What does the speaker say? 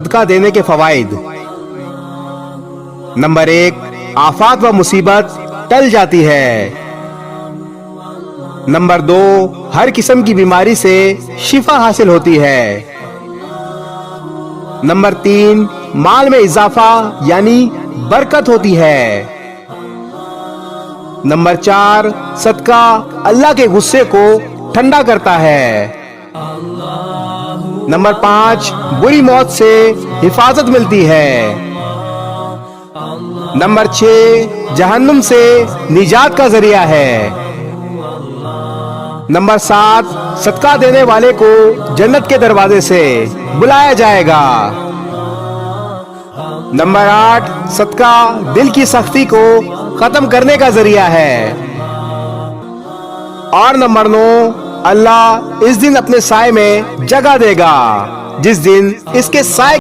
صدقہ دینے کے فوائد۔ نمبر 1، آفات و مصیبت ٹل جاتی ہے۔ نمبر 2، ہر قسم کی بیماری سے شفا حاصل ہوتی ہے۔ نمبر 3، مال میں اضافہ یعنی برکت ہوتی ہے۔ نمبر 4، صدقہ اللہ کے غصے کو ٹھنڈا کرتا ہے۔ نمبر 5، بری موت سے حفاظت ملتی ہے۔ نمبر 6، جہنم سے نجات کا ذریعہ ہے۔ نمبر 7، صدقہ دینے والے کو جنت کے دروازے سے بلایا جائے گا۔ نمبر 8، صدقہ دل کی سختی کو ختم کرنے کا ذریعہ ہے۔ اور نمبر 9، اللہ اس دن اپنے سائے میں جگہ دے گا، جس دن اس کے سائے